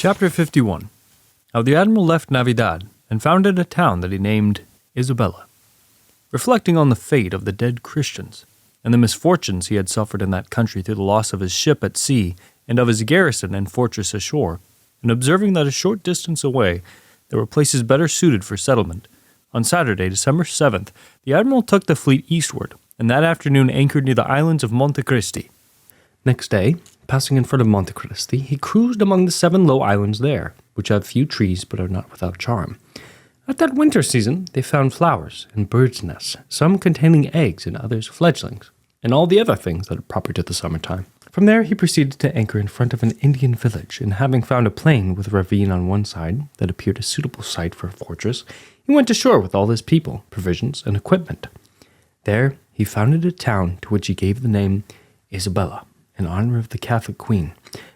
Chapter 51. How the Admiral left Navidad and founded a town that he named Isabella. Reflecting on the fate of the dead Christians and the misfortunes he had suffered in that country through the loss of his ship at sea and of his garrison and fortress ashore, and observing that a short distance away there were places better suited for settlement, on Saturday, December 7th, the Admiral took the fleet eastward, and that afternoon anchored near the islands of Monte Cristi. Next day, passing in front of Monte Cristi, he cruised among the 7 low islands there, which have few trees but are not without charm. At that winter season, they found flowers and birds' nests, some containing eggs and others fledglings, and all the other things that are proper to the summertime. From there, he proceeded to anchor in front of an Indian village, and having found a plain with a ravine on one side that appeared a suitable site for a fortress, he went ashore with all his people, provisions, and equipment. There, he founded a town to which he gave the name Isabella, in honor of the Catholic Queen.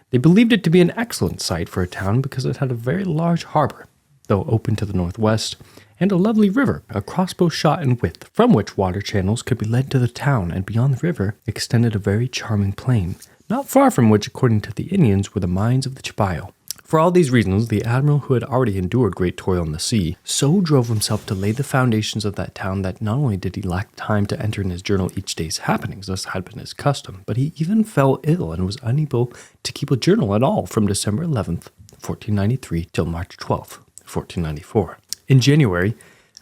They believed it to be an excellent site for a town because it had a very large harbor, though open to the northwest, and a lovely river, a crossbow shot in width, from which water channels could be led to the town, and beyond the river extended a very charming plain, not far from which, according to the Indians, were the mines of the Chapao. For all these reasons, the admiral, who had already endured great toil on the sea, so drove himself to lay the foundations of that town that not only did he lack time to enter in his journal each day's happenings, as had been his custom, but he even fell ill and was unable to keep a journal at all from December 11th, 1493, till March 12th, 1494. In January,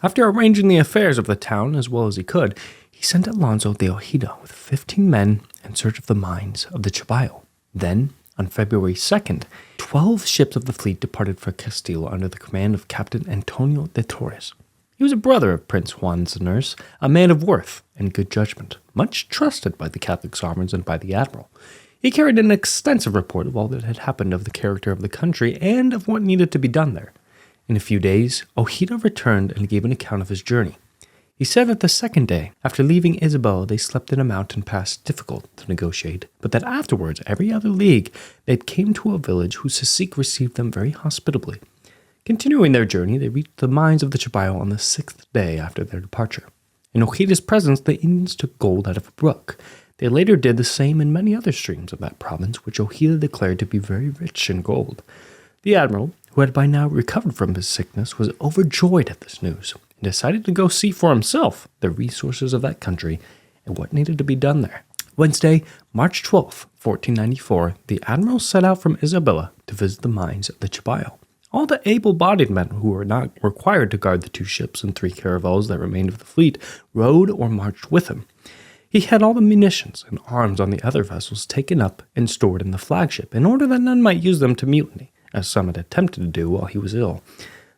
after arranging the affairs of the town as well as he could, he sent Alonso de Ojeda with 15 men in search of the mines of the Chapao. Then, on February 2nd, 12 ships of the fleet departed for Castile under the command of Captain Antonio de Torres. He was a brother of Prince Juan's nurse, a man of worth and good judgment, much trusted by the Catholic sovereigns and by the admiral. He carried an extensive report of all that had happened, of the character of the country, and of what needed to be done there. In a few days, Ojeda returned and gave an account of his journey. He said that the second day, after leaving Isabella, they slept in a mountain pass difficult to negotiate, but that afterwards, every other league, they came to a village whose cacique received them very hospitably. Continuing their journey, they reached the mines of the Chapao on the 6th day after their departure. In Ojeda's presence, the Indians took gold out of a brook. They later did the same in many other streams of that province, which Ojeda declared to be very rich in gold. The admiral, who had by now recovered from his sickness, was overjoyed at this news, and decided to go see for himself the resources of that country and what needed to be done there. Wednesday, March 12th, 1494, the admiral set out from Isabella to visit the mines of the Chapao. All the able-bodied men who were not required to guard the 2 ships and 3 caravels that remained of the fleet rode or marched with him. He had all the munitions and arms on the other vessels taken up and stored in the flagship, in order that none might use them to mutiny, as some had attempted to do while he was ill.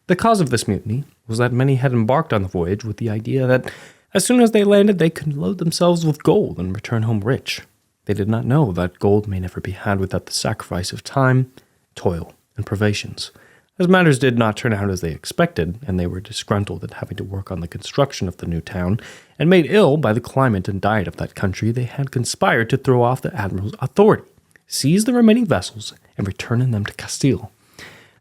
The cause of this mutiny was that many had embarked on the voyage with the idea that as soon as they landed they could load themselves with gold and return home rich. They did not know that gold may never be had without the sacrifice of time, toil, and privations. As matters did not turn out as they expected, and they were disgruntled at having to work on the construction of the new town, and made ill by the climate and diet of that country, they had conspired to throw off the admiral's authority, seize the remaining vessels, and return them to Castile.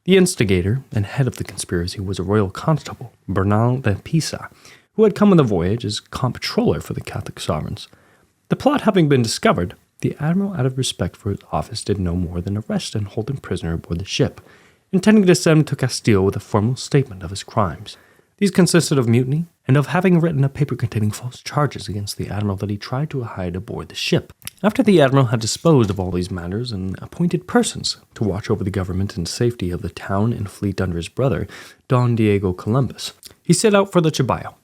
The instigator and head of the conspiracy was a royal constable, Bernal de Pisa, who had come on the voyage as comptroller for the Catholic sovereigns. The plot having been discovered, the admiral, out of respect for his office, did no more than arrest and hold him prisoner aboard the ship, intending to send him to Castile with a formal statement of his crimes. These consisted of mutiny, and of having written a paper containing false charges against the admiral that he tried to hide aboard the ship. After the admiral had disposed of all these matters and appointed persons to watch over the government and safety of the town and fleet under his brother, Don Diego Columbus, he set out for the Chapao.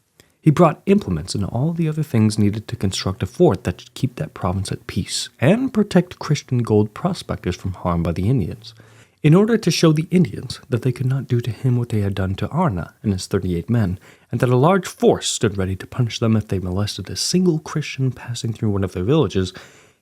He brought implements and all the other things needed to construct a fort that should keep that province at peace and protect Christian gold prospectors from harm by the Indians, in order to show the Indians that they could not do to him what they had done to Arna and his 38 men, and that a large force stood ready to punish them if they molested a single Christian passing through one of their villages.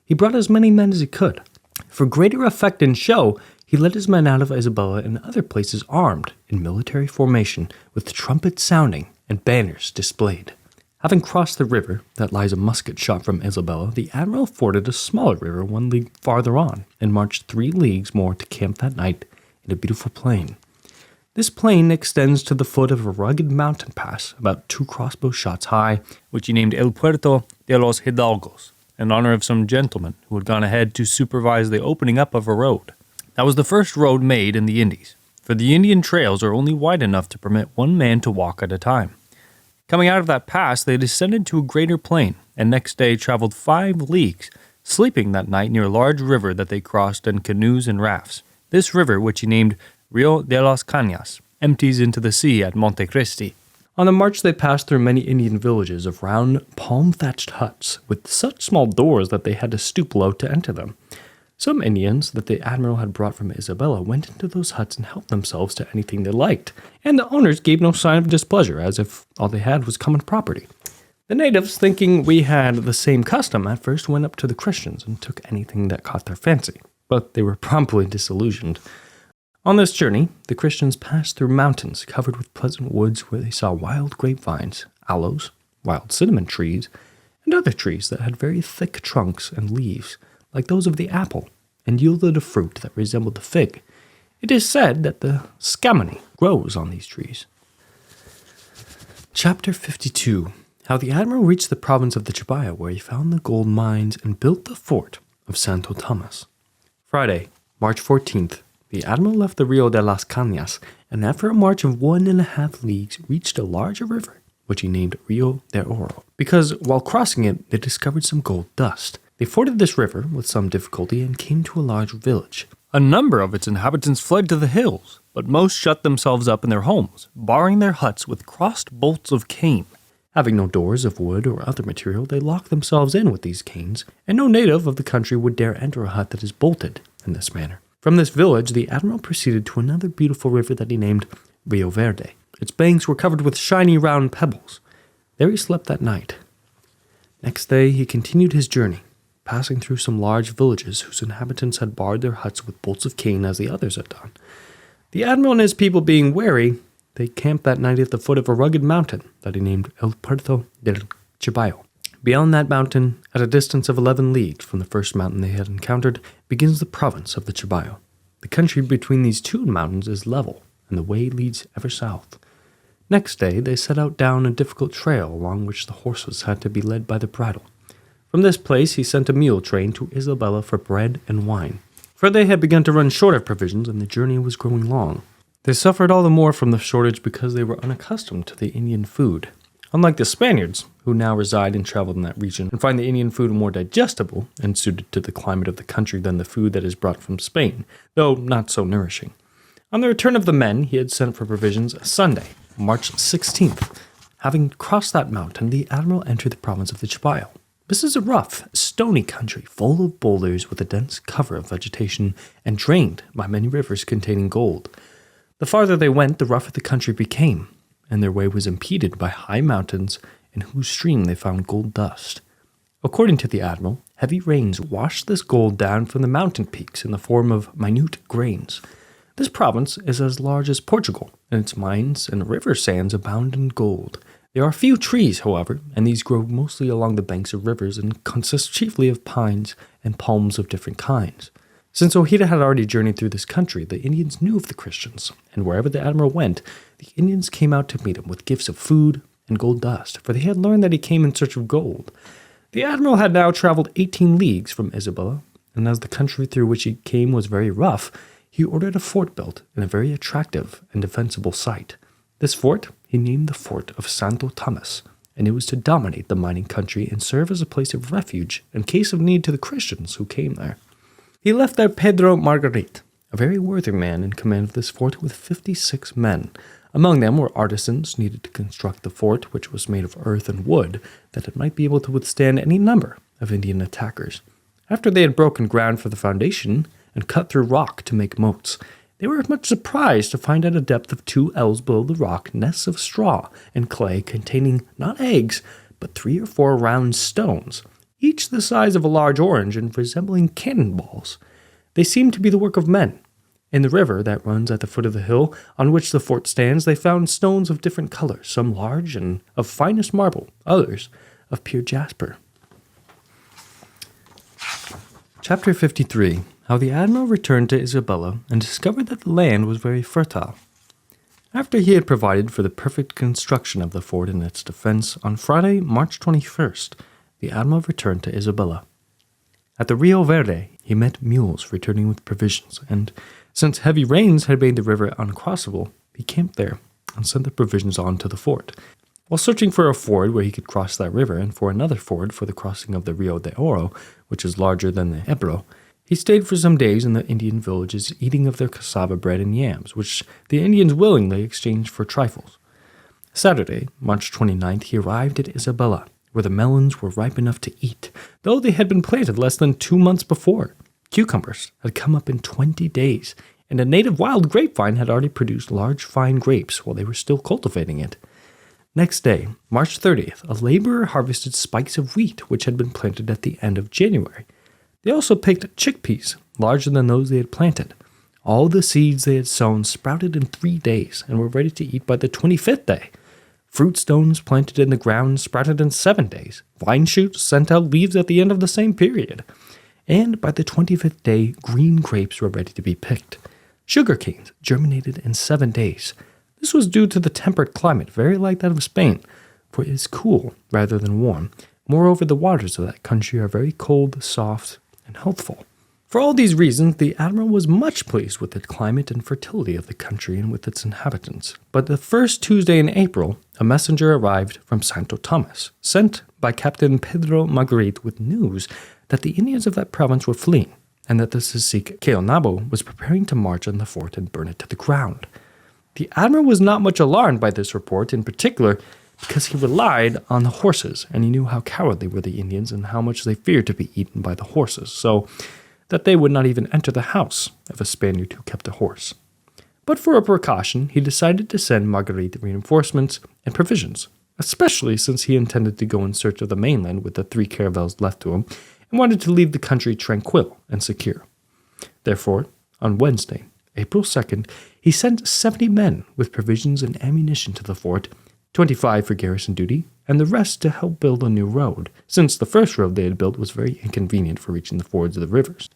He brought as many men as he could. For greater effect and show, he led his men out of Isabella and other places armed, in military formation, with trumpets sounding and banners displayed. Having crossed the river that lies a musket shot from Isabella, the admiral forded a smaller river 1 league farther on, and marched 3 leagues more to camp that night in a beautiful plain. This plain extends to the foot of a rugged mountain pass about 2 crossbow shots high, which he named El Puerto de los Hidalgos, in honor of some gentleman who had gone ahead to supervise the opening up of a road. That was the first road made in the Indies, for the Indian trails are only wide enough to permit one man to walk at a time. Coming out of that pass, they descended to a greater plain, and next day traveled 5 leagues, sleeping that night near a large river that they crossed in canoes and rafts. This river, which he named Rio de las Cañas, empties into the sea at Monte Cristi. On the march they passed through many Indian villages of round, palm-thatched huts with such small doors that they had to stoop low to enter them. Some Indians that the admiral had brought from Isabella went into those huts and helped themselves to anything they liked, and the owners gave no sign of displeasure, as if all they had was common property. The natives, thinking we had the same custom, at first went up to the Christians and took anything that caught their fancy, but they were promptly disillusioned. On this journey, the Christians passed through mountains covered with pleasant woods where they saw wild grapevines, aloes, wild cinnamon trees, and other trees that had very thick trunks and leaves, like those of the apple, and yielded a fruit that resembled the fig. It is said that the scamony grows on these trees. Chapter 52. How the admiral reached the province of the Chibaya, where he found the gold mines and built the fort of Santo Tomas. Friday, March 14th. The admiral left the Rio de las Cañas, and after a march of 1.5 leagues, reached a larger river, which he named Rio de Oro, because while crossing it, they discovered some gold dust. They forded this river with some difficulty and came to a large village. A number of its inhabitants fled to the hills, but most shut themselves up in their homes, barring their huts with crossed bolts of cane. Having no doors of wood or other material, they locked themselves in with these canes, and no native of the country would dare enter a hut that is bolted in this manner. From this village, the admiral proceeded to another beautiful river that he named Rio Verde. Its banks were covered with shiny round pebbles. There he slept that night. Next day, he continued his journey, passing through some large villages whose inhabitants had barred their huts with bolts of cane as the others had done. The admiral and his people being wary, they camped that night at the foot of a rugged mountain that he named El Puerto del Chibayo. Beyond that mountain, at a distance of 11 leagues from the first mountain they had encountered, begins the province of the Chibayo. The country between these 2 mountains is level, and the way leads ever south. Next day, they set out down a difficult trail along which the horses had to be led by the bridle. From this place, he sent a mule train to Isabella for bread and wine, for they had begun to run short of provisions, and the journey was growing long. They suffered all the more from the shortage because they were unaccustomed to the Indian food. Unlike the Spaniards, who now reside and travel in that region and find the Indian food more digestible and suited to the climate of the country than the food that is brought from Spain, though not so nourishing. On the return of the men, he had sent for provisions Sunday, March 16th. Having crossed that mountain, the admiral entered the province of the Chibayo. This is a rough, stony country full of boulders with a dense cover of vegetation and drained by many rivers containing gold. The farther they went, the rougher the country became, and their way was impeded by high mountains in whose stream they found gold dust. According to the admiral, heavy rains washed this gold down from the mountain peaks in the form of minute grains. This province is as large as Portugal, and its mines and river sands abound in gold. There are few trees, however, and these grow mostly along the banks of rivers and consist chiefly of pines and palms of different kinds. Since Ojeda had already journeyed through this country, the Indians knew of the Christians, and wherever the admiral went, the Indians came out to meet him with gifts of food and gold dust, for they had learned that he came in search of gold. The admiral had now traveled 18 leagues from Isabella, and as the country through which he came was very rough, he ordered a fort built in a very attractive and defensible site. This fort he named the Fort of Santo Tomas, and it was to dominate the mining country and serve as a place of refuge in case of need to the Christians who came there. He left there Pedro Margarit, a very worthy man in command of this fort with 56 men. Among them were artisans needed to construct the fort, which was made of earth and wood, that it might be able to withstand any number of Indian attackers. After they had broken ground for the foundation and cut through rock to make moats, they were much surprised to find at a depth of 2 ells below the rock nests of straw and clay containing not eggs, but 3 or 4 round stones, each the size of a large orange and resembling cannonballs. They seemed to be the work of men. In the river that runs at the foot of the hill on which the fort stands, they found stones of different colors, some large and of finest marble, others of pure jasper. Chapter 53. How the admiral returned to Isabella and discovered that the land was very fertile. After he had provided for the perfect construction of the fort and its defense, on Friday, March 21st, the admiral returned to Isabella. At the Rio Verde, he met mules returning with provisions, and since heavy rains had made the river uncrossable, he camped there and sent the provisions on to the fort. While searching for a ford where he could cross that river and for another ford for the crossing of the Rio de Oro, which is larger than the Ebro, he stayed for some days in the Indian villages eating of their cassava bread and yams, which the Indians willingly exchanged for trifles. Saturday, March 29th, he arrived at Isabella, where the melons were ripe enough to eat, though they had been planted less than 2 months before. Cucumbers had come up in 20 days, and a native wild grapevine had already produced large fine grapes while they were still cultivating it. Next day, March 30th, a laborer harvested spikes of wheat which had been planted at the end of January. They also picked chickpeas, larger than those they had planted. All the seeds they had sown sprouted in 3 days and were ready to eat by the 25th day. Fruit stones planted in the ground sprouted in 7 days. Vine shoots sent out leaves at the end of the same period. And by the 25th day, green grapes were ready to be picked. Sugar canes germinated in 7 days. This was due to the temperate climate, very like that of Spain, for it is cool rather than warm. Moreover, the waters of that country are very cold, soft, and healthful. For all these reasons, the admiral was much pleased with the climate and fertility of the country and with its inhabitants. But the first Tuesday in April, a messenger arrived from Santo Tomas, sent by Captain Pedro Margarit with news that the Indians of that province were fleeing, and that the cacique Caonabo was preparing to march on the fort and burn it to the ground. The admiral was not much alarmed by this report, in particular because he relied on the horses, and he knew how cowardly were the Indians and how much they feared to be eaten by the horses, so that they would not even enter the house of a Spaniard who kept a horse. But for a precaution, he decided to send Marguerite reinforcements and provisions, especially since he intended to go in search of the mainland with the 3 caravels left to him and wanted to leave the country tranquil and secure. Therefore, on Wednesday, April 2nd, he sent 70 men with provisions and ammunition to the fort, 25 for garrison duty, and the rest to help build a new road, since the first road they had built was very inconvenient for reaching the fords of the rivers.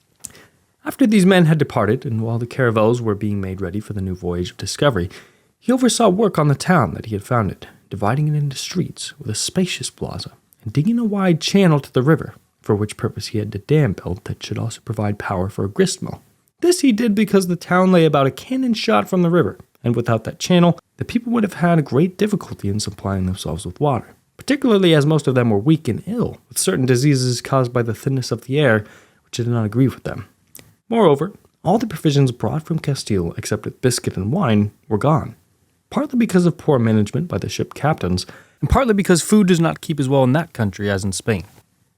After these men had departed, and while the caravels were being made ready for the new voyage of discovery, he oversaw work on the town that he had founded, dividing it into streets with a spacious plaza, and digging a wide channel to the river, for which purpose he had a dam built that should also provide power for a grist mill. This he did because the town lay about a cannon shot from the river, and without that channel, the people would have had a great difficulty in supplying themselves with water, particularly as most of them were weak and ill, with certain diseases caused by the thinness of the air, which did not agree with them. Moreover, all the provisions brought from Castile, except biscuit and wine, were gone, partly because of poor management by the ship captains, and partly because food does not keep as well in that country as in Spain.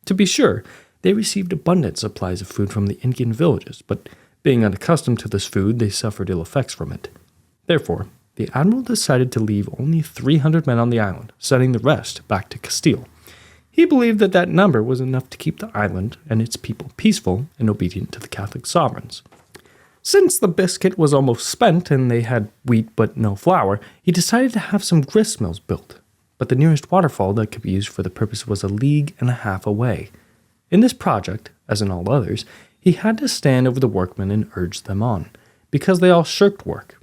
To be sure, they received abundant supplies of food from the Indian villages, but being unaccustomed to this food, they suffered ill effects from it. Therefore, the admiral decided to leave only 300 men on the island, sending the rest back to Castile. He believed that that number was enough to keep the island and its people peaceful and obedient to the Catholic sovereigns. Since the biscuit was almost spent and they had wheat but no flour, he decided to have some grist mills built, but the nearest waterfall that could be used for the purpose was 1.5 leagues away. In this project, as in all others, he had to stand over the workmen and urge them on, because they all shirked work.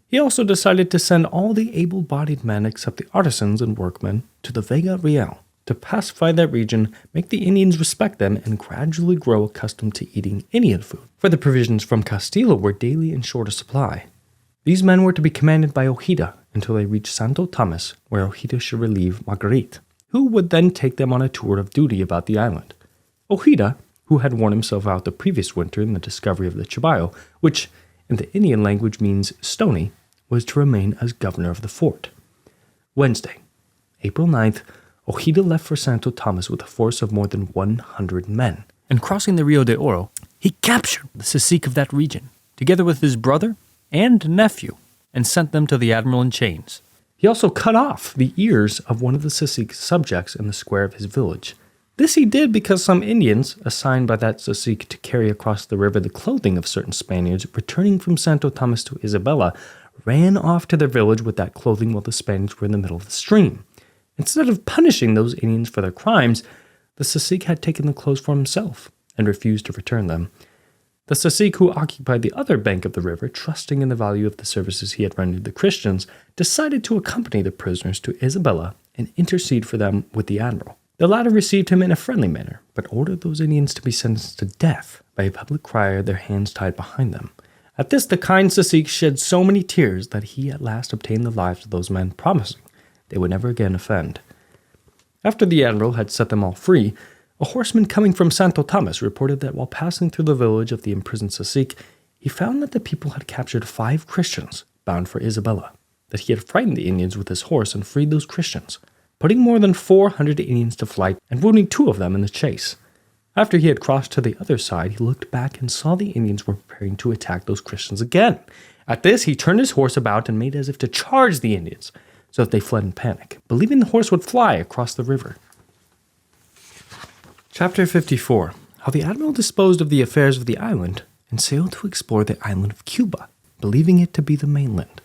He also decided to send all the able-bodied men except the artisans and workmen to the Vega Real to pacify that region, make the Indians respect them, and gradually grow accustomed to eating Indian food, for the provisions from Castile were daily in shorter supply. These men were to be commanded by Ojeda until they reached Santo Tomas, where Ojeda should relieve Marguerite, who would then take them on a tour of duty about the island. Ojeda, who had worn himself out the previous winter in the discovery of the Chabayo, which in the Indian language means stony, was to remain as governor of the fort. Wednesday, April 9th, Ojeda left for Santo Tomas with a force of more than 100 men. And crossing the Rio de Oro, he captured the cacique of that region, together with his brother and nephew, and sent them to the admiral in chains. He also cut off the ears of one of the cacique's subjects in the square of his village. This he did because some Indians, assigned by that cacique to carry across the river the clothing of certain Spaniards returning from Santo Tomas to Isabella, ran off to their village with that clothing while the Spaniards were in the middle of the stream. Instead of punishing those Indians for their crimes, the cacique had taken the clothes for himself and refused to return them. The cacique who occupied the other bank of the river, trusting in the value of the services he had rendered the Christians, decided to accompany the prisoners to Isabella and intercede for them with the admiral. The latter received him in a friendly manner, but ordered those Indians to be sentenced to death by a public crier, their hands tied behind them. At this, the kind Sasik shed so many tears that he at last obtained the lives of those men, promising they would never again offend. After the admiral had set them all free, a horseman coming from Santo Tomas reported that while passing through the village of the imprisoned Sasik, he found that the people had captured 5 Christians bound for Isabella, that he had frightened the Indians with his horse and freed those Christians, putting more than 400 Indians to flight and wounding 2 of them in the chase. After he had crossed to the other side, he looked back and saw the Indians were preparing to attack those Christians again. At this, he turned his horse about and made as if to charge the Indians, so that they fled in panic, believing the horse would fly across the river. Chapter 54. How the admiral disposed of the affairs of the island and sailed to explore the island of Cuba, believing it to be the mainland.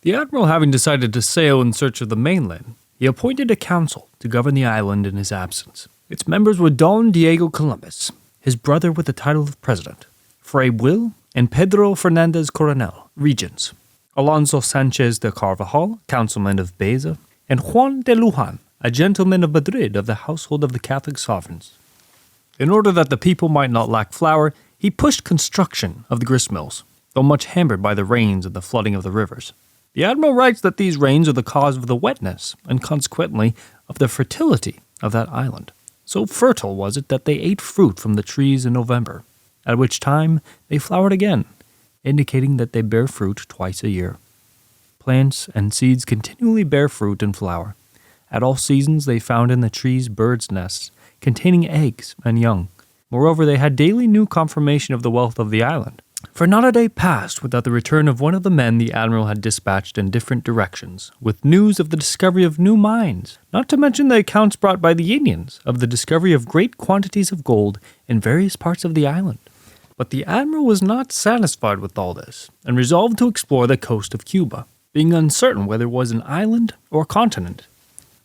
The admiral having decided to sail in search of the mainland, he appointed a council to govern the island in his absence. Its members were Don Diego Columbus, his brother with the title of president, Fray Will and Pedro Fernandez Coronel, regents, Alonso Sanchez de Carvajal, councilman of Beza, and Juan de Lujan, a gentleman of Madrid of the household of the Catholic sovereigns. In order that the people might not lack flour, he pushed construction of the grist mills, though much hampered by the rains and the flooding of the rivers. The admiral writes that these rains are the cause of the wetness, and consequently of the fertility of that island. So fertile was it that they ate fruit from the trees in November, at which time they flowered again, indicating that they bear fruit twice a year. Plants and seeds continually bear fruit and flower. At all seasons they found in the trees birds' nests, containing eggs and young. Moreover, they had daily new confirmation of the wealth of the island. For not a day passed without the return of one of the men the admiral had dispatched in different directions, with news of the discovery of new mines, not to mention the accounts brought by the Indians of the discovery of great quantities of gold in various parts of the island. But the admiral was not satisfied with all this, and resolved to explore the coast of Cuba, being uncertain whether it was an island or continent.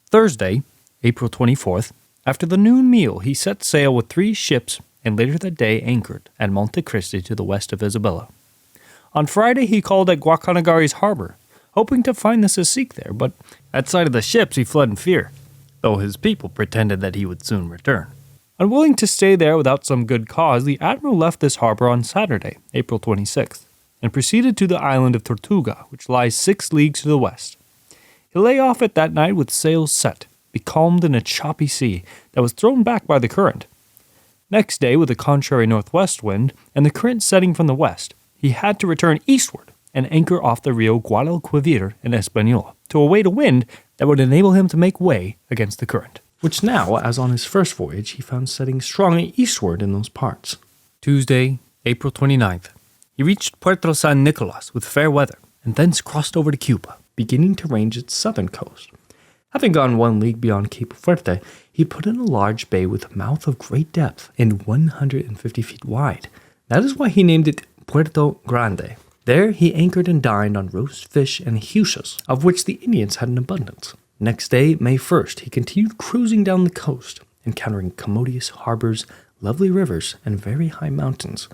Thursday, April 24th, after the noon meal, he set sail with 3 ships and later that day anchored at Monte Cristi to the west of Isabella. On Friday he called at Guacanagari's harbor, hoping to find the Sasik there, but at sight of the ships he fled in fear, though his people pretended that he would soon return. Unwilling to stay there without some good cause, the admiral left this harbor on Saturday, April 26th, and proceeded to the island of Tortuga, which lies 6 leagues to the west. He lay off it that night with sails set, becalmed in a choppy sea that was thrown back by the current. Next day, with a contrary northwest wind and the current setting from the west, he had to return eastward and anchor off the Rio Guadalquivir in Española to await a wind that would enable him to make way against the current, which now, as on his first voyage, he found setting strongly eastward in those parts. Tuesday, April 29th. He reached Puerto San Nicolas with fair weather, and thence crossed over to Cuba, beginning to range its southern coast. Having gone 1 league beyond Cape Fuerte, he put in a large bay with a mouth of great depth and 150 feet wide. That is why he named it Puerto Grande. There he anchored and dined on roast fish and huchas, of which the Indians had an abundance. Next day, May 1st, he continued cruising down the coast, encountering commodious harbors, lovely rivers, and very high mountains.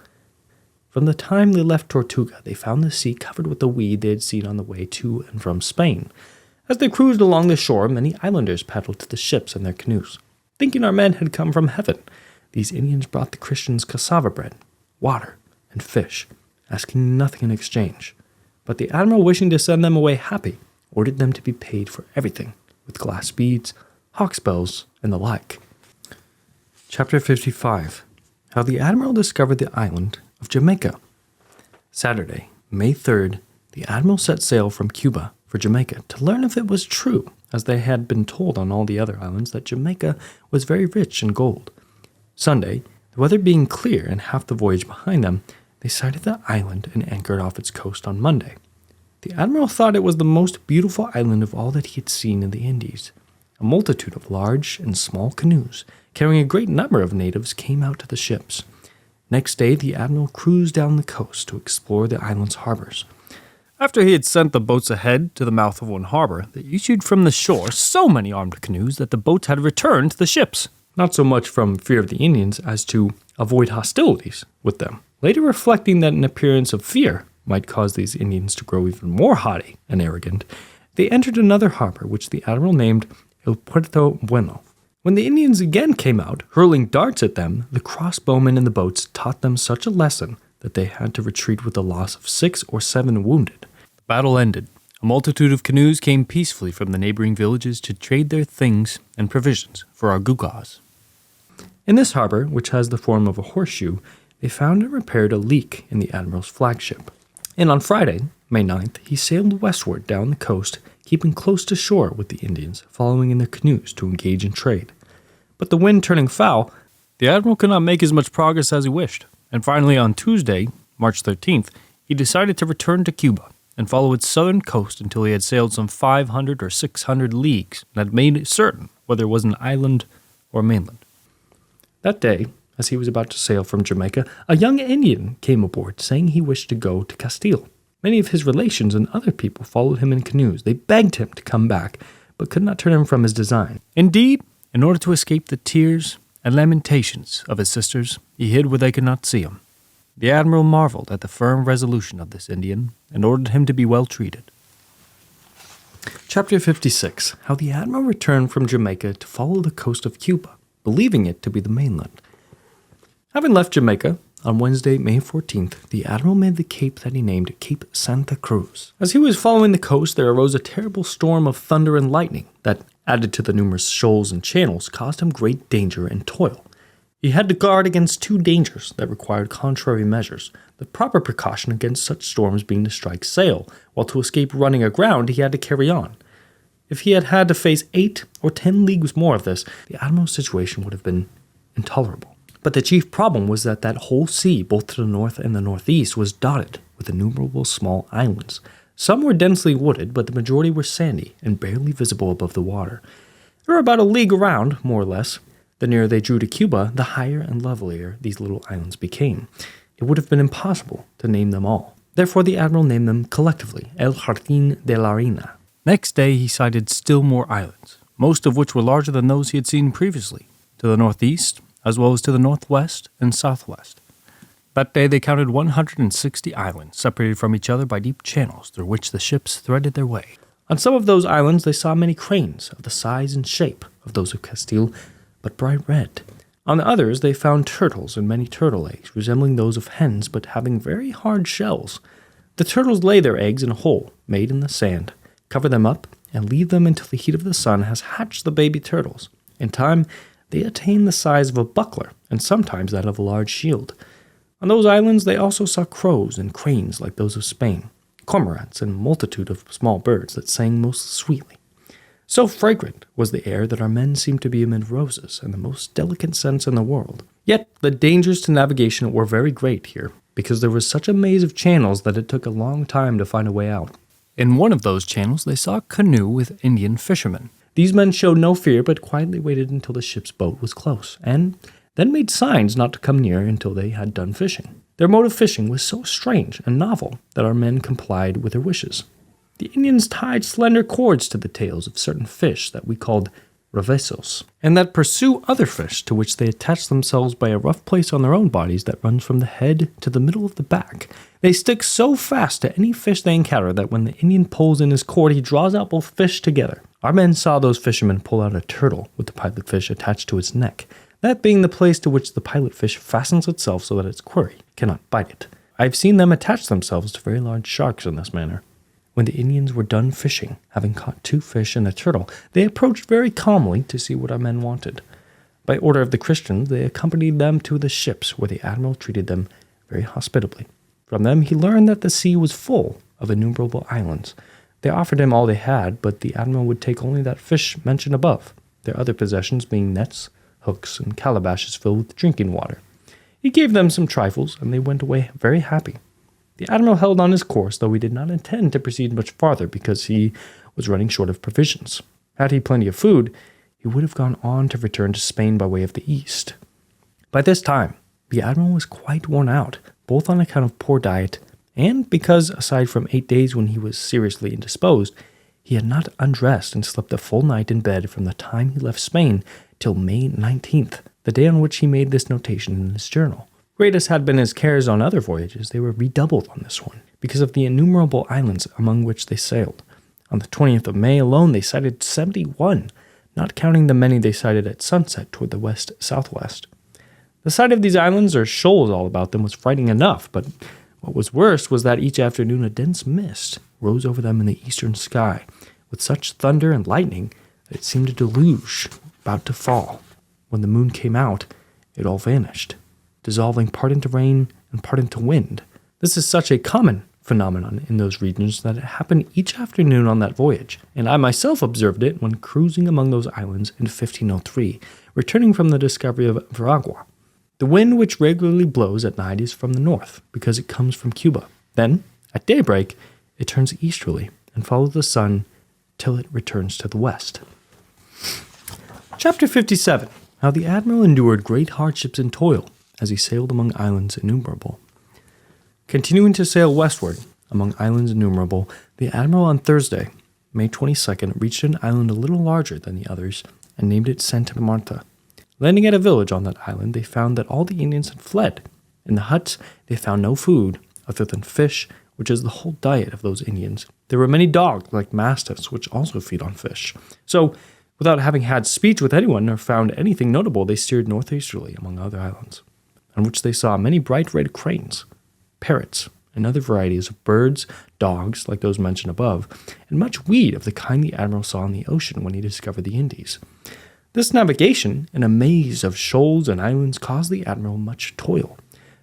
From the time they left Tortuga, they found the sea covered with the weed they had seen on the way to and from Spain. As they cruised along the shore, many islanders paddled to the ships in their canoes. Thinking our men had come from heaven, these Indians brought the Christians cassava bread, water, and fish, asking nothing in exchange. But the admiral, wishing to send them away happy, ordered them to be paid for everything, with glass beads, hawk's bells, and the like. Chapter 55. How the admiral discovered the island of Jamaica. Saturday, May 3rd, the admiral set sail from Cuba for Jamaica to learn if it was true, as they had been told on all the other islands, that Jamaica was very rich in gold. Sunday, the weather being clear and half the voyage behind them, they sighted the island and anchored off its coast on Monday. The admiral thought it was the most beautiful island of all that he had seen in the Indies. A multitude of large and small canoes, carrying a great number of natives, came out to the ships. Next day, the admiral cruised down the coast to explore the island's harbors. After he had sent the boats ahead to the mouth of one harbor, they issued from the shore so many armed canoes that the boats had returned to the ships, not so much from fear of the Indians as to avoid hostilities with them. Later reflecting that an appearance of fear might cause these Indians to grow even more haughty and arrogant, they entered another harbor which the admiral named El Puerto Bueno, When the Indians again came out, hurling darts at them, the crossbowmen in the boats taught them such a lesson that they had to retreat with the loss of 6 or 7 wounded. The battle ended. A multitude of canoes came peacefully from the neighboring villages to trade their things and provisions for our gewgaws. In this harbor, which has the form of a horseshoe, they found and repaired a leak in the admiral's flagship. And on Friday, May 9th, he sailed westward down the coast, keeping close to shore with the Indians, following in their canoes to engage in trade. But the wind turning foul, the admiral could not make as much progress as he wished, and finally on Tuesday, March 13th, he decided to return to Cuba and follow its southern coast until he had sailed some 500 or 600 leagues and had made certain whether it was an island or mainland. That day, as he was about to sail from Jamaica, a young Indian came aboard saying he wished to go to Castile. Many of his relations and other people followed him in canoes. They begged him to come back, but could not turn him from his design. Indeed, in order to escape the tears and lamentations of his sisters, he hid where they could not see him. The admiral marveled at the firm resolution of this Indian and ordered him to be well treated. Chapter 56. How the admiral returned from Jamaica to follow the coast of Cuba, believing it to be the mainland. Having left Jamaica on Wednesday, May 14th, the admiral made the cape that he named Cape Santa Cruz. As he was following the coast, there arose a terrible storm of thunder and lightning that, added to the numerous shoals and channels, caused him great danger and toil. He had to guard against 2 dangers that required contrary measures, the proper precaution against such storms being to strike sail, while to escape running aground he had to carry on. If he had had to face 8 or 10 leagues more of this, the admiral's situation would have been intolerable. But the chief problem was that whole sea, both to the north and the northeast, was dotted with innumerable small islands. Some were densely wooded, but the majority were sandy and barely visible above the water. They were about a league around, more or less. The nearer they drew to Cuba, the higher and lovelier these little islands became. It would have been impossible to name them all. Therefore, the admiral named them collectively El Jardín de la Reina. Next day he sighted still more islands, most of which were larger than those he had seen previously, to the northeast, as well as to the northwest and southwest. That day they counted 160 islands, separated from each other by deep channels through which the ships threaded their way. On some of those islands they saw many cranes of the size and shape of those of Castile, but bright red. On the others they found turtles and many turtle eggs, resembling those of hens, but having very hard shells. The turtles lay their eggs in a hole made in the sand, cover them up, and leave them until the heat of the sun has hatched the baby turtles. In time, they attain the size of a buckler, and sometimes that of a large shield. On those islands they also saw crows and cranes like those of Spain, cormorants, and a multitude of small birds that sang most sweetly. So fragrant was the air that our men seemed to be amid roses and the most delicate scents in the world. Yet the dangers to navigation were very great here, because there was such a maze of channels that it took a long time to find a way out. In one of those channels they saw a canoe with Indian fishermen. These men showed no fear, but quietly waited until the ship's boat was close, and then made signs not to come near until they had done fishing. Their mode of fishing was so strange and novel that our men complied with their wishes. The Indians tied slender cords to the tails of certain fish that we called revesos, and that pursue other fish, to which they attach themselves by a rough place on their own bodies that runs from the head to the middle of the back. They stick so fast to any fish they encounter that when the Indian pulls in his cord, he draws out both fish together. Our men saw those fishermen pull out a turtle with the pilot fish attached to its neck, that being the place to which the pilot fish fastens itself so that its quarry cannot bite it. I have seen them attach themselves to very large sharks in this manner. When the Indians were done fishing, having caught 2 fish and a turtle, they approached very calmly to see what our men wanted. By order of the Christians, they accompanied them to the ships, where the admiral treated them very hospitably. From them he learned that the sea was full of innumerable islands. They offered him all they had, but the admiral would take only that fish mentioned above, their other possessions being nets, hooks, and calabashes filled with drinking water. He gave them some trifles, and they went away very happy. The admiral held on his course, though he did not intend to proceed much farther because he was running short of provisions. Had he plenty of food, he would have gone on to return to Spain by way of the east. By this time, the admiral was quite worn out, both on account of poor diet and because, aside from 8 days when he was seriously indisposed, he had not undressed and slept a full night in bed from the time he left Spain till May 19th, the day on which he made this notation in his journal. Great as had been his cares on other voyages, they were redoubled on this one, because of the innumerable islands among which they sailed. On the 20th of May alone they sighted 71, not counting the many they sighted at sunset toward the west-southwest. The sight of these islands or shoals all about them was frightening enough, but what was worse was that each afternoon a dense mist rose over them in the eastern sky, with such thunder and lightning that it seemed a deluge about to fall. When the moon came out, it all vanished, dissolving part into rain and part into wind. This is such a common phenomenon in those regions that it happened each afternoon on that voyage, and I myself observed it when cruising among those islands in 1503, returning from the discovery of Veragua. The wind which regularly blows at night is from the north, because it comes from Cuba. Then, at daybreak, it turns easterly and follows the sun till it returns to the west. Chapter 57. How the Admiral endured great hardships and toil as he sailed among islands innumerable. Continuing to sail westward among islands innumerable, the Admiral on Thursday, May 22nd, reached an island a little larger than the others and named it Santa Marta. Landing at a village on that island, they found that all the Indians had fled. In the huts, they found no food other than fish, which is the whole diet of those Indians. There were many dogs, like mastiffs, which also feed on fish. So, without having had speech with anyone or found anything notable, they steered northeasterly among other islands, on which they saw many bright red cranes, parrots, and other varieties of birds, dogs, like those mentioned above, and much weed of the kind the Admiral saw in the ocean when he discovered the Indies. This navigation, in a maze of shoals and islands, caused the Admiral much toil,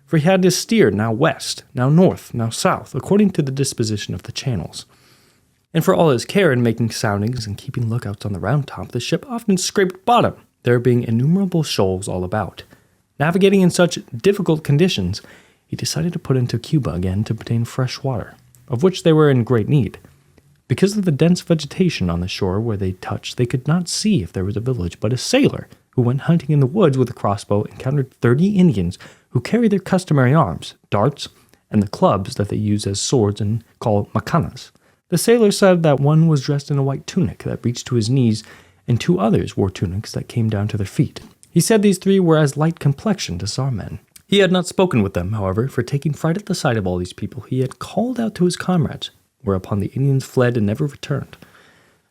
for he had to steer now west, now north, now south, according to the disposition of the channels. And for all his care in making soundings and keeping lookouts on the Round Top, the ship often scraped bottom, there being innumerable shoals all about. Navigating in such difficult conditions, he decided to put into Cuba again to obtain fresh water, of which they were in great need. Because of the dense vegetation on the shore where they touched, they could not see if there was a village, but a sailor who went hunting in the woods with a crossbow encountered 30 Indians who carried their customary arms, darts, and the clubs that they use as swords and call macanas. The sailor said that one was dressed in a white tunic that reached to his knees, and 2 others wore tunics that came down to their feet. He said these 3 were as light complexioned as our men. He had not spoken with them, however, for taking fright at the sight of all these people, he had called out to his comrades, whereupon the Indians fled and never returned.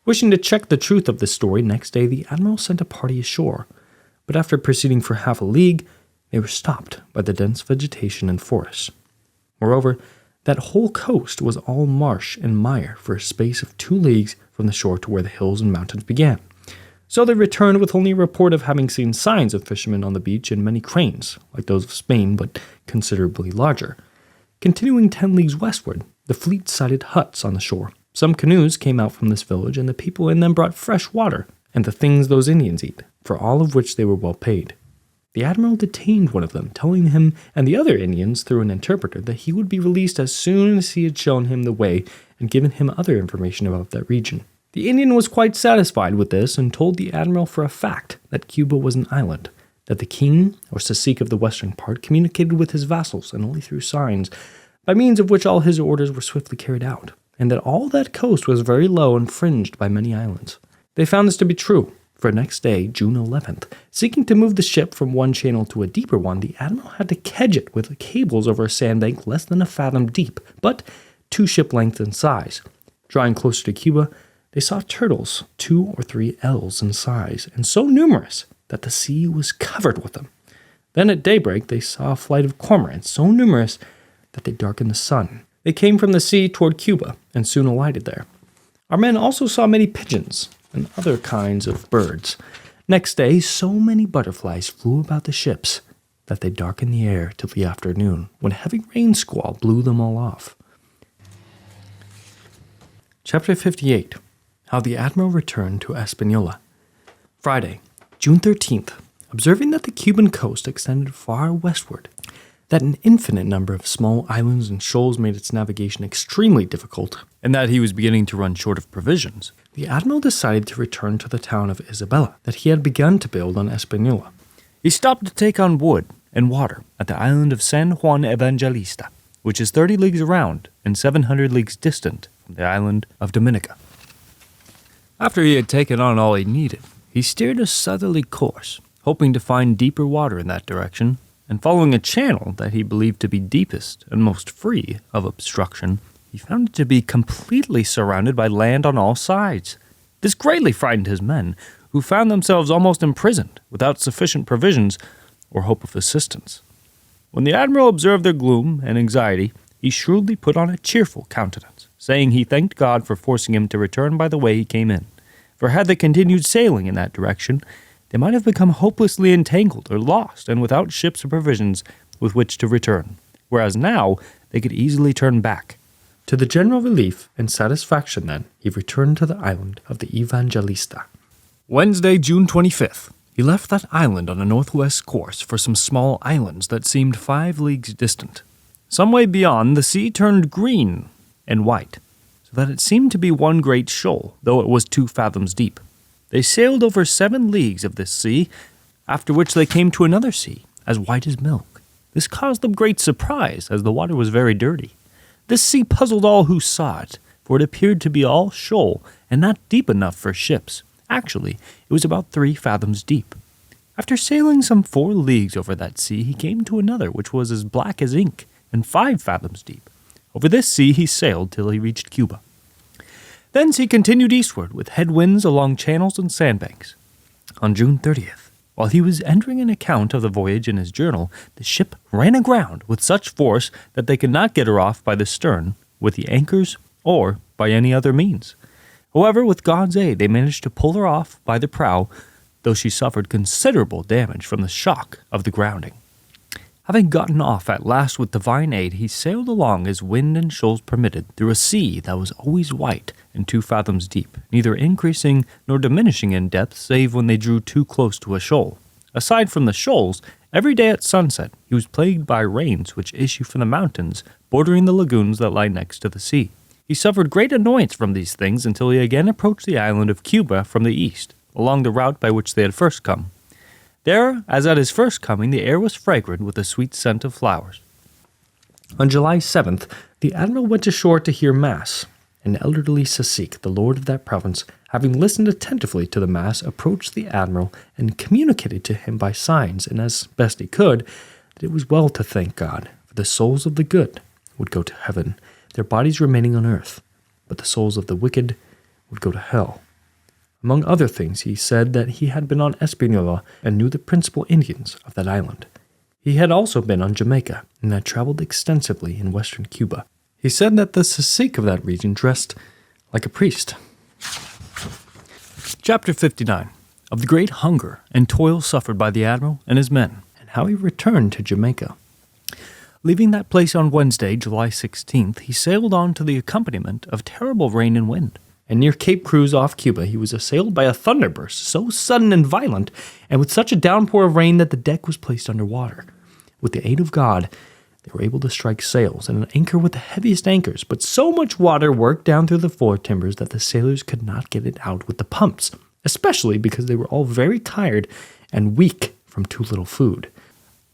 Wishing to check the truth of this story, next day the Admiral sent a party ashore, but after proceeding for half a league, they were stopped by the dense vegetation and forests. Moreover, that whole coast was all marsh and mire for a space of 2 leagues from the shore to where the hills and mountains began. So they returned with only a report of having seen signs of fishermen on the beach and many cranes, like those of Spain, but considerably larger. Continuing 10 leagues westward, the fleet sighted huts on the shore. Some canoes came out from this village, and the people in them brought fresh water and the things those Indians eat, for all of which they were well paid. The Admiral detained one of them, telling him and the other Indians through an interpreter that he would be released as soon as he had shown him the way and given him other information about that region. The Indian was quite satisfied with this and told the Admiral for a fact that Cuba was an island, that the king, or cacique of the western part, communicated with his vassals and only through signs, by means of which all his orders were swiftly carried out, and that all that coast was very low and fringed by many islands. They found this to be true, for next day, June 11th, seeking to move the ship from one channel to a deeper one, the Admiral had to kedge it with cables over a sandbank less than a fathom deep, but 2 ship lengths in size. Drawing closer to Cuba, they saw turtles 2 or 3 ells in size, and so numerous that the sea was covered with them. Then at daybreak, they saw a flight of cormorants so numerous that they darkened the sun. They came from the sea toward Cuba and soon alighted there. Our men also saw many pigeons and other kinds of birds. Next day, so many butterflies flew about the ships that they darkened the air till the afternoon, when a heavy rain squall blew them all off. Chapter 58. How the Admiral returned to Hispaniola. Friday, June 13th. Observing that the Cuban coast extended far westward, that an infinite number of small islands and shoals made its navigation extremely difficult, and that he was beginning to run short of provisions, the Admiral decided to return to the town of Isabella that he had begun to build on Hispaniola. He stopped to take on wood and water at the island of San Juan Evangelista, which is 30 leagues around and 700 leagues distant from the island of Dominica. After he had taken on all he needed, he steered a southerly course, hoping to find deeper water in that direction, and following a channel that he believed to be deepest and most free of obstruction, he found it to be completely surrounded by land on all sides. This greatly frightened his men, who found themselves almost imprisoned without sufficient provisions or hope of assistance. When the admiral observed their gloom and anxiety, he shrewdly put on a cheerful countenance, saying he thanked God for forcing him to return by the way he came in, for had they continued sailing in that direction, they might have become hopelessly entangled or lost and without ships or provisions with which to return, whereas now they could easily turn back. To the general relief and satisfaction, then, he returned to the island of the Evangelista. Wednesday, June 25th. He left that island on a northwest course for some small islands that seemed 5 leagues distant. Some way beyond, the sea turned green and white, so that it seemed to be one great shoal, though it was 2 fathoms deep. They sailed over 7 leagues of this sea, after which they came to another sea, as white as milk. This caused them great surprise, as the water was very dirty. This sea puzzled all who saw it, for it appeared to be all shoal, and not deep enough for ships. Actually, it was about 3 fathoms deep. After sailing some 4 leagues over that sea, he came to another which was as black as ink, and 5 fathoms deep. Over this sea he sailed till he reached Cuba. Thence he continued eastward with headwinds along channels and sandbanks. On June 30th, while he was entering an account of the voyage in his journal, the ship ran aground with such force that they could not get her off by the stern, with the anchors, or by any other means. However, with God's aid, they managed to pull her off by the prow, though she suffered considerable damage from the shock of the grounding. Having gotten off at last with divine aid, he sailed along as wind and shoals permitted, through a sea that was always white and 2 fathoms deep, neither increasing nor diminishing in depth save when they drew too close to a shoal. Aside from the shoals, every day at sunset he was plagued by rains which issue from the mountains bordering the lagoons that lie next to the sea. He suffered great annoyance from these things until he again approached the island of Cuba from the east, along the route by which they had first come. There, as at his first coming, the air was fragrant with the sweet scent of flowers. On July 7th, the admiral went ashore to hear Mass. An elderly cacique, the lord of that province, having listened attentively to the Mass, approached the admiral and communicated to him by signs, and as best he could, that it was well to thank God, for the souls of the good would go to heaven, their bodies remaining on earth, but the souls of the wicked would go to hell. Among other things, he said that he had been on Hispaniola and knew the principal Indians of that island. He had also been on Jamaica and had traveled extensively in western Cuba. He said that the cacique of that region dressed like a priest. Chapter 59. Of the great hunger and toil suffered by the admiral and his men, And how he returned to Jamaica. Leaving that place on Wednesday, July 16th, he sailed on to the accompaniment of terrible rain and wind. And near Cape Cruz off Cuba, he was assailed by a thunderburst so sudden and violent, and with such a downpour of rain that the deck was placed under water. With the aid of God, they were able to strike sails and an anchor with the heaviest anchors, but so much water worked down through the fore timbers that the sailors could not get it out with the pumps, especially because they were all very tired and weak from too little food.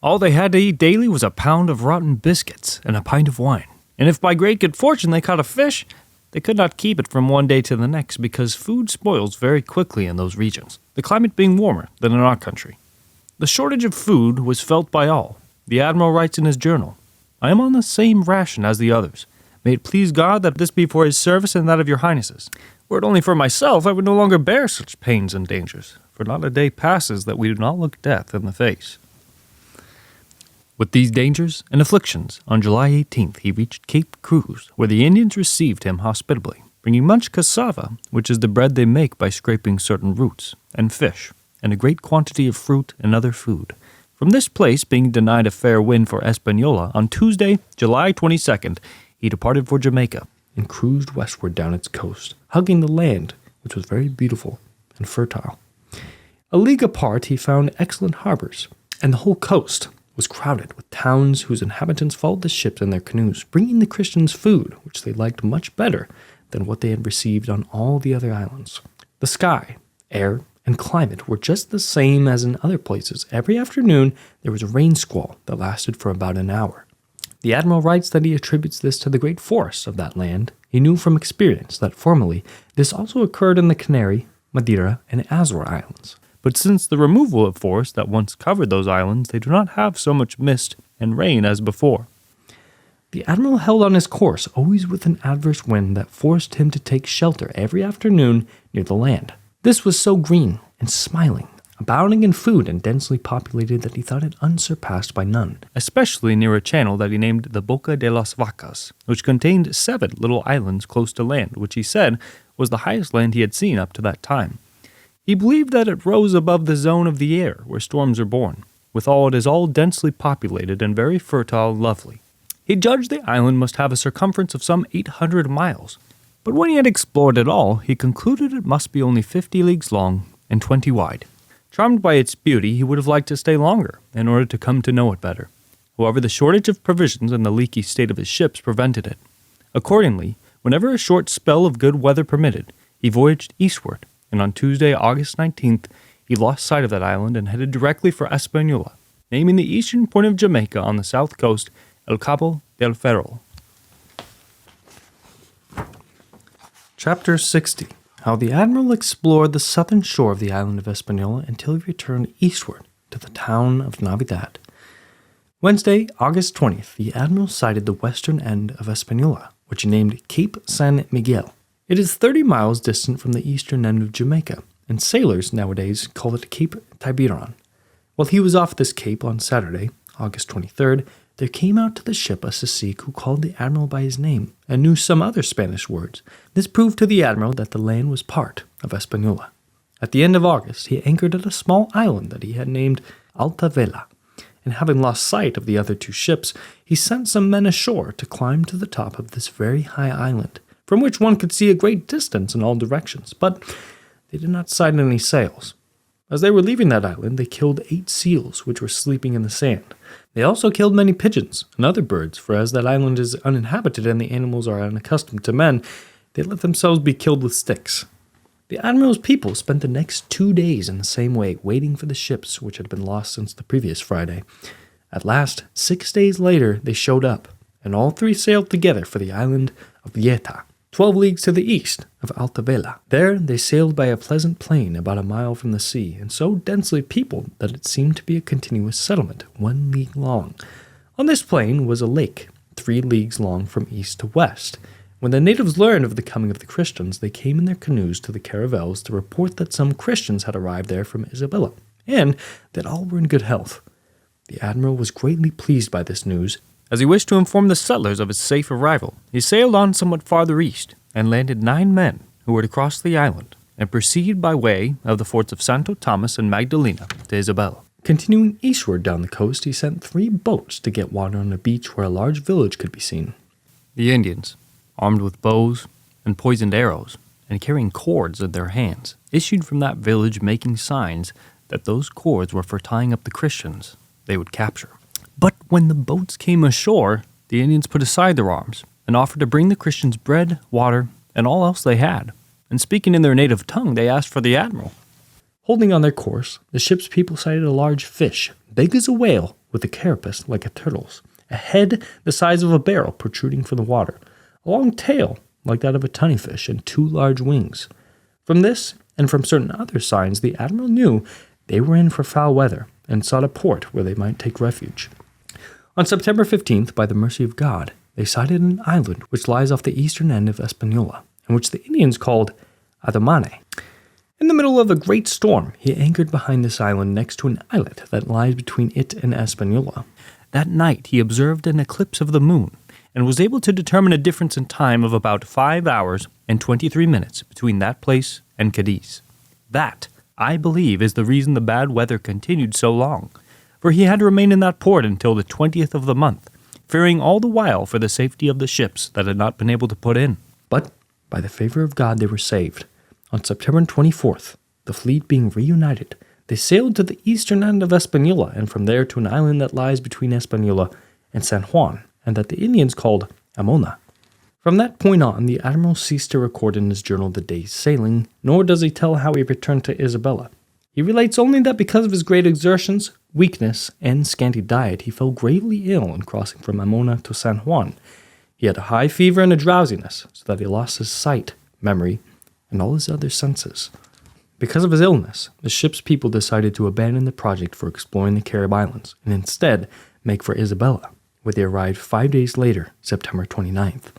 All they had to eat daily was a pound of rotten biscuits and a pint of wine, and if by great good fortune they caught a fish, they could not keep it from one day to the next because food spoils very quickly in those regions, the climate being warmer than in our country. The shortage of food was felt by all. The admiral writes in his journal, "I am on the same ration as the others. May it please God that this be for his service and that of your highnesses. Were it only for myself, I would no longer bear such pains and dangers, for not a day passes that we do not look death in the face." With these dangers and afflictions, on July 18th he reached Cape Cruz, where the Indians received him hospitably, bringing much cassava, which is the bread they make by scraping certain roots, and fish, and a great quantity of fruit and other food. From this place, being denied a fair wind for Hispaniola, on Tuesday, July 22nd, he departed for Jamaica, and cruised westward down its coast, hugging the land, which was very beautiful and fertile. A league apart he found excellent harbors, and the whole coast was crowded with towns whose inhabitants followed the ships in their canoes, bringing the Christians food, which they liked much better than what they had received on all the other islands. The sky, air, and climate were just the same as in other places. Every afternoon there was a rain squall that lasted for about an hour. The admiral writes that he attributes this to the great forests of that land. He knew from experience that formerly this also occurred in the Canary, Madeira, and Azore Islands. But since the removal of forests that once covered those islands, they do not have so much mist and rain as before. The admiral held on his course, always with an adverse wind that forced him to take shelter every afternoon near the land. This was so green and smiling, abounding in food and densely populated that he thought it unsurpassed by none. Especially near a channel that he named the Boca de las Vacas, which contained 7 little islands close to land, which he said was the highest land he had seen up to that time. He believed that it rose above the zone of the air where storms are born. Withal, it is all densely populated and very fertile and lovely. He judged the island must have a circumference of some 800 miles, but when he had explored it all, he concluded it must be only 50 leagues long and 20 wide. Charmed by its beauty, he would have liked to stay longer in order to come to know it better. However, the shortage of provisions and the leaky state of his ships prevented it. Accordingly, whenever a short spell of good weather permitted, he voyaged eastward, and on Tuesday, August 19th, he lost sight of that island and headed directly for Hispaniola, naming the eastern point of Jamaica on the south coast El Cabo del Ferrol. Chapter 60. How the Admiral explored the southern shore of the island of Hispaniola until he returned eastward to the town of Navidad. Wednesday, August 20th, the Admiral sighted the western end of Hispaniola, which he named Cape San Miguel. It is 30 miles distant from the eastern end of Jamaica, and sailors nowadays call it Cape Tiburon. While he was off this cape on Saturday, August 23rd, there came out to the ship a cacique who called the Admiral by his name and knew some other Spanish words. This proved to the Admiral that the land was part of Hispaniola. At the end of August, he anchored at a small island that he had named Alta Vela, and having lost sight of the other 2 ships, he sent some men ashore to climb to the top of this very high island, from which one could see a great distance in all directions, but they did not sight any sails. As they were leaving that island, they killed 8 seals which were sleeping in the sand. They also killed many pigeons and other birds, for as that island is uninhabited and the animals are unaccustomed to men, they let themselves be killed with sticks. The Admiral's people spent the next 2 days in the same way, waiting for the ships which had been lost since the previous Friday. At last, 6 days later, they showed up, and all 3 sailed together for the island of Vieta, 12 leagues to the east of Alta Vela. There they sailed by a pleasant plain about a mile from the sea, and so densely peopled that it seemed to be a continuous settlement, 1 league long. On this plain was a lake, 3 leagues long from east to west. When the natives learned of the coming of the Christians, they came in their canoes to the caravels to report that some Christians had arrived there from Isabella, and that all were in good health. The Admiral was greatly pleased by this news. As he wished to inform the settlers of his safe arrival, he sailed on somewhat farther east and landed 9 men who were to cross the island and proceed by way of the forts of Santo Thomas and Magdalena to Isabella. Continuing eastward down the coast, he sent 3 boats to get water on a beach where a large village could be seen. The Indians, armed with bows and poisoned arrows and carrying cords in their hands, issued from that village making signs that those cords were for tying up the Christians they would capture. But when the boats came ashore, the Indians put aside their arms and offered to bring the Christians bread, water, and all else they had. And speaking in their native tongue, they asked for the Admiral. Holding on their course, the ship's people sighted a large fish, big as a whale, with a carapace like a turtle's, a head the size of a barrel protruding from the water, a long tail like that of a tunny fish, and 2 large wings. From this, and from certain other signs, the Admiral knew they were in for foul weather, and sought a port where they might take refuge. On September 15th, by the mercy of God, they sighted an island which lies off the eastern end of Hispaniola, and which the Indians called Adomane. In the middle of a great storm, he anchored behind this island next to an islet that lies between it and Hispaniola. That night he observed an eclipse of the moon, and was able to determine a difference in time of about 5 hours and 23 minutes between that place and Cadiz. That, I believe, is the reason the bad weather continued so long, for he had to remain in that port until the 20th of the month, fearing all the while for the safety of the ships that had not been able to put in. But, by the favor of God, they were saved. On September 24th, the fleet being reunited, they sailed to the eastern end of Hispaniola, and from there to an island that lies between Hispaniola and San Juan, and that the Indians called Amona. From that point on, the Admiral ceased to record in his journal the day's sailing, nor does he tell how he returned to Isabella. He relates only that because of his great exertions, weakness, and scanty diet, he fell gravely ill in crossing from Amona to San Juan. He had a high fever and a drowsiness, so that he lost his sight, memory, and all his other senses. Because of his illness, the ship's people decided to abandon the project for exploring the Carib Islands, and instead make for Isabella, where they arrived 5 days later, September 29th.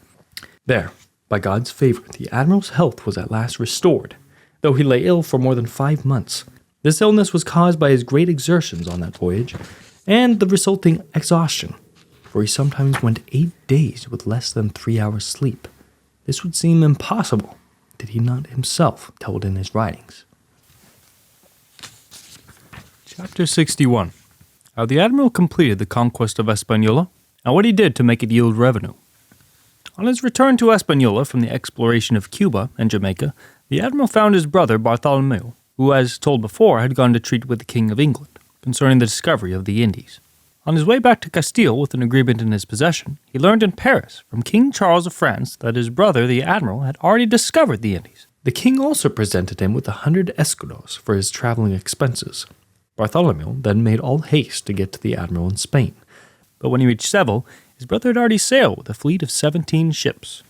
There, by God's favor, the Admiral's health was at last restored. though he lay ill for more than 5 months. This illness was caused by his great exertions on that voyage and the resulting exhaustion, for he sometimes went 8 days with less than 3 hours sleep. This would seem impossible, did he not himself tell it in his writings. Chapter 61. How the Admiral completed the conquest of Hispaniola, and what he did to make it yield revenue. On his return to Hispaniola from the exploration of Cuba and Jamaica, the Admiral found his brother Bartholomew, who, as told before, had gone to treat with the King of England concerning the discovery of the Indies. On his way back to Castile with an agreement in his possession, he learned in Paris from King Charles of France that his brother, the Admiral, had already discovered the Indies. The king also presented him with 100 escudos for his traveling expenses. Bartholomew then made all haste to get to the Admiral in Spain. But when he reached Seville, his brother had already sailed with a fleet of 17 ships.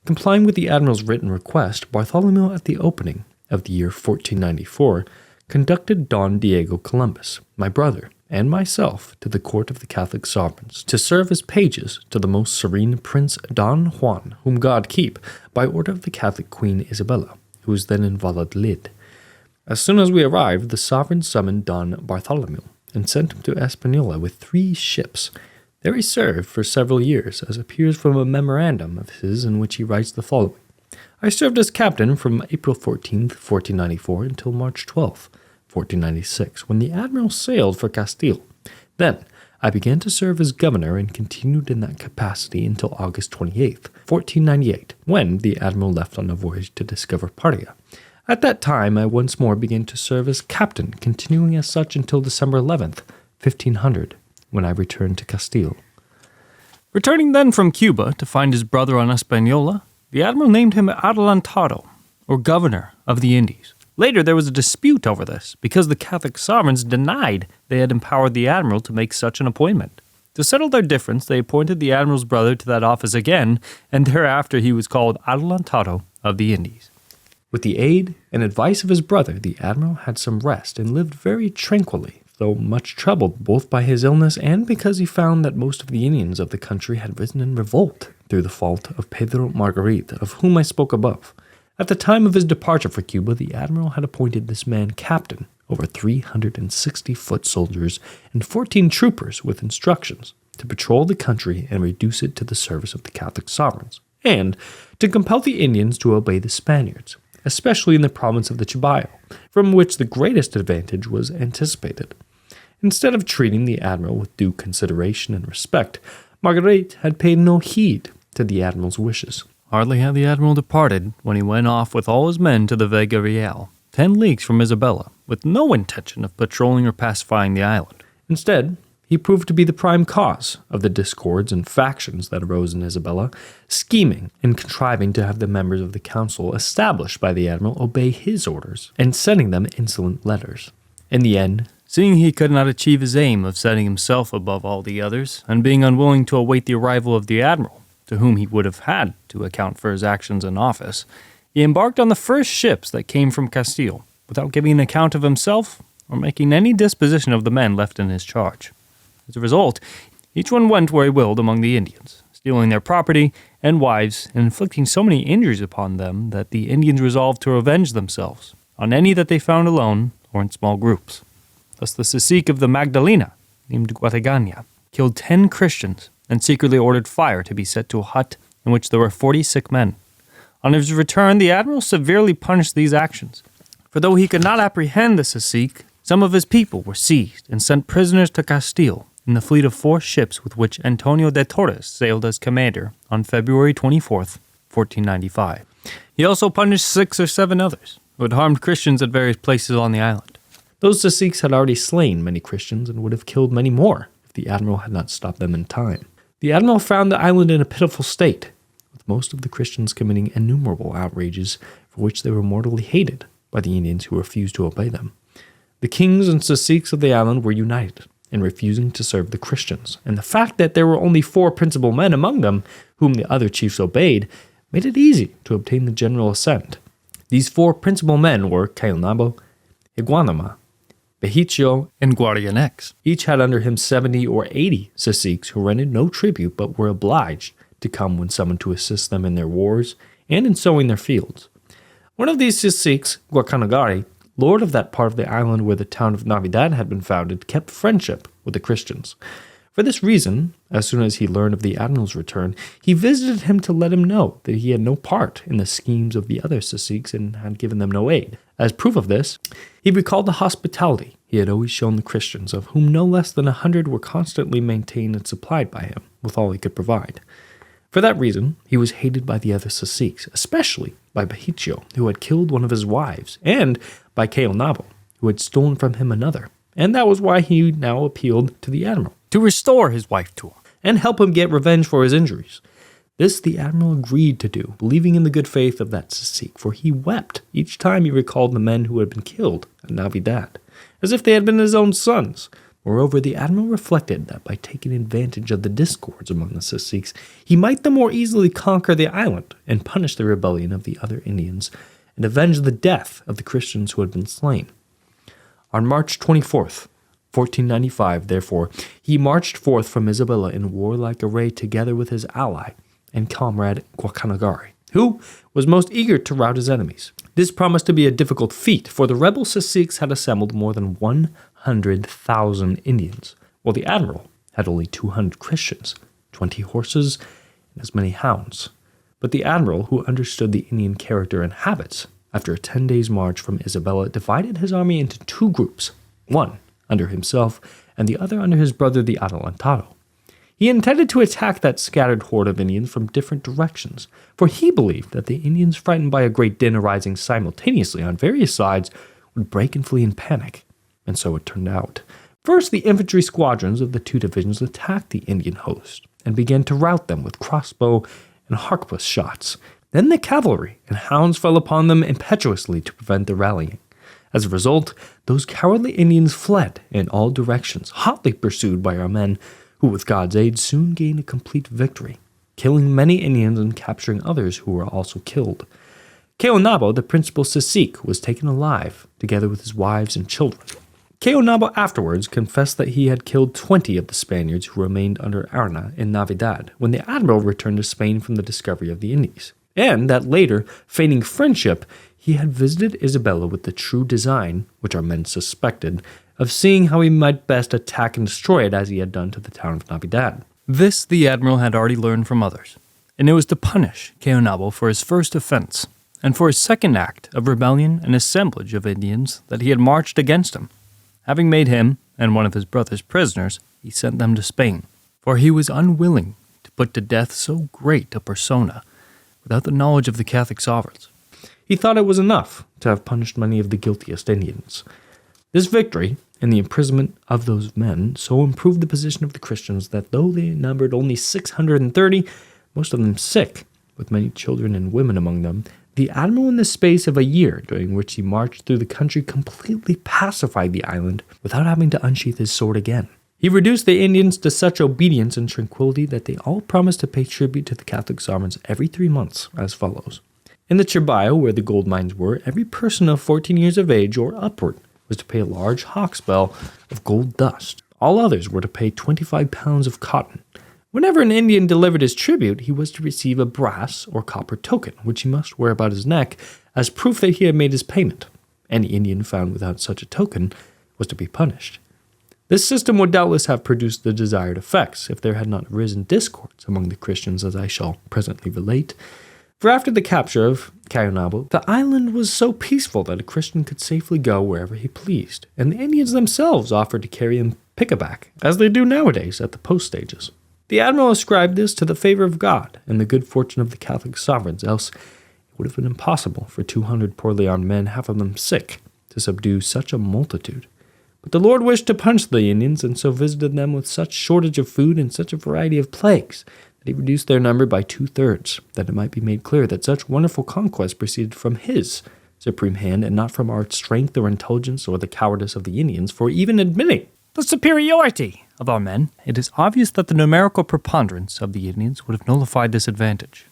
Complying with the Admiral's written request, Bartholomew, at the opening of the year 1494, conducted Don Diego Columbus, my brother, and myself to the court of the Catholic sovereigns, to serve as pages to the most serene Prince Don Juan, whom God keep, by order of the Catholic Queen Isabella, who was then in Valladolid. As soon as we arrived, the sovereign summoned Don Bartholomew and sent him to Hispaniola with 3 ships. There he served for several years, as appears from a memorandum of his in which he writes the following. I served as captain from April 14th, 1494 until March 12th, 1496, when the Admiral sailed for Castile. Then I began to serve as governor and continued in that capacity until August 28th, 1498, when the Admiral left on a voyage to discover Parga. At that time I once more began to serve as captain, continuing as such until December 11th, 1500, when I returned to Castile. Returning then from Cuba to find his brother on Hispaniola, the Admiral named him Adelantado, or Governor of the Indies. Later there was a dispute over this, because the Catholic sovereigns denied they had empowered the Admiral to make such an appointment. To settle their difference, they appointed the Admiral's brother to that office again, and thereafter he was called Adelantado of the Indies. With the aid and advice of his brother, the Admiral had some rest and lived very tranquilly, though much troubled both by his illness and because he found that most of the Indians of the country had risen in revolt through the fault of Pedro Margarita, of whom I spoke above. At the time of his departure for Cuba, the Admiral had appointed this man captain over 360 foot soldiers and 14 troopers with instructions to patrol the country and reduce it to the service of the Catholic sovereigns, and to compel the Indians to obey the Spaniards, especially in the province of the Chubao, from which the greatest advantage was anticipated. Instead of treating the Admiral with due consideration and respect, Marguerite had paid no heed to the Admiral's wishes. Hardly had the Admiral departed when he went off with all his men to the Vega Real, 10 leagues from Isabella, with no intention of patrolling or pacifying the island. Instead, he proved to be the prime cause of the discords and factions that arose in Isabella, scheming and contriving to have the members of the council established by the Admiral obey his orders, and sending them insolent letters. In the end, seeing he could not achieve his aim of setting himself above all the others, and being unwilling to await the arrival of the Admiral, to whom he would have had to account for his actions in office, he embarked on the first ships that came from Castile, without giving an account of himself or making any disposition of the men left in his charge. As a result, each one went where he willed among the Indians, stealing their property and wives, and inflicting so many injuries upon them that the Indians resolved to revenge themselves on any that they found alone or in small groups. Thus the cacique of the Magdalena, named Guatagana, killed 10 Christians and secretly ordered fire to be set to a hut in which there were 40 sick men. On his return, the Admiral severely punished these actions, for though he could not apprehend the cacique, some of his people were seized and sent prisoners to Castile in the fleet of 4 ships with which Antonio de Torres sailed as commander on February 24th, 1495. He also punished 6 or 7 others who had harmed Christians at various places on the island. those caciques had already slain many Christians and would have killed many more if the Admiral had not stopped them in time. The Admiral found the island in a pitiful state, with most of the Christians committing innumerable outrages for which they were mortally hated by the Indians who refused to obey them. The kings and caciques of the island were united in refusing to serve the Christians, and the fact that there were only 4 principal men among them whom the other chiefs obeyed made it easy to obtain the general assent. These 4 principal men were Caonabo, Iguanama, Behicio, and Guardianex. Each had under him 70 or 80 caciques who rendered no tribute but were obliged to come when summoned to assist them in their wars and in sowing their fields. One of these caciques, Guacanagari, lord of that part of the island where the town of Navidad had been founded, kept friendship with the Christians. For this reason, as soon as he learned of the admiral's return, he visited him to let him know that he had no part in the schemes of the other caciques and had given them no aid. As proof of this, he recalled the hospitality he had always shown the Christians, of whom no less than 100 were constantly maintained and supplied by him with all he could provide. For that reason, he was hated by the other caciques, especially by Bahicho, who had killed one of his wives, and by Caonabo, who had stolen from him another. And that was why he now appealed to the admiral to restore his wife to him and help him get revenge for his injuries. This the admiral agreed to do, believing in the good faith of that cacique, for he wept each time he recalled the men who had been killed at Navidad, as if they had been his own sons. Moreover, the admiral reflected that by taking advantage of the discords among the caciques, he might the more easily conquer the island and punish the rebellion of the other Indians and avenge the death of the Christians who had been slain. On March 24th, 1495, therefore, he marched forth from Isabella in warlike array together with his ally and comrade Guacanagari, who was most eager to rout his enemies. This promised to be a difficult feat, for the rebel caciques had assembled more than 100,000 Indians, while the admiral had only 200 Christians, 20 horses, and as many hounds. But the admiral, who understood the Indian character and habits, after a 10 days' march from Isabella, divided his army into two groups, one under himself and the other under his brother the Adelantado. He intended to attack that scattered horde of Indians from different directions, for he believed that the Indians, frightened by a great din arising simultaneously on various sides, would break and flee in panic. And so it turned out. First, the infantry squadrons of the two divisions attacked the Indian host and began to rout them with crossbow and harquebus shots. Then the cavalry and hounds fell upon them impetuously to prevent their rallying. As a result, those cowardly Indians fled in all directions, hotly pursued by our men, who with God's aid soon gained a complete victory, killing many Indians and capturing others who were also killed. Caonabo, the principal cacique, was taken alive, together with his wives and children. Caonabo afterwards confessed that he had killed 20 of the Spaniards who remained under Arana in Navidad when the admiral returned to Spain from the discovery of the Indies, and that later, feigning friendship, he had visited Isabella with the true design, which our men suspected, of seeing how he might best attack and destroy it as he had done to the town of Navidad. This the admiral had already learned from others, and it was to punish Caonabo for his first offense, and for his second act of rebellion and assemblage of Indians that he had marched against him. Having made him and one of his brothers prisoners, he sent them to Spain, for he was unwilling to put to death so great a persona without the knowledge of the Catholic sovereigns. He thought it was enough to have punished many of the guiltiest Indians. This victory and the imprisonment of those men so improved the position of the Christians that though they numbered only 630, most of them sick, with many children and women among them, the admiral in the space of a year during which he marched through the country completely pacified the island without having to unsheath his sword again. He reduced the Indians to such obedience and tranquility that they all promised to pay tribute to the Catholic sovereigns every 3 months, as follows. In the Chirbayo, where the gold mines were, every person of 14 years of age or upward was to pay a large hawksbill of gold dust. All others were to pay 25 pounds of cotton. Whenever an Indian delivered his tribute, he was to receive a brass or copper token, which he must wear about his neck as proof that he had made his payment. Any Indian found without such a token was to be punished. This system would doubtless have produced the desired effects if there had not arisen discords among the Christians, as I shall presently relate. For after the capture of Caonabo, the island was so peaceful that a Christian could safely go wherever he pleased, and the Indians themselves offered to carry him pickaback, as they do nowadays at the post stages. The admiral ascribed this to the favor of God and the good fortune of the Catholic sovereigns, else it would have been impossible for 200 poorly armed men, half of them sick, to subdue such a multitude. But the Lord wished to punish the Indians, and so visited them with such shortage of food and such a variety of plagues, that he reduced their number by 2/3, that it might be made clear that such wonderful conquest proceeded from his supreme hand, and not from our strength or intelligence or the cowardice of the Indians, for even admitting the superiority of our men, it is obvious that the numerical preponderance of the Indians would have nullified this advantage.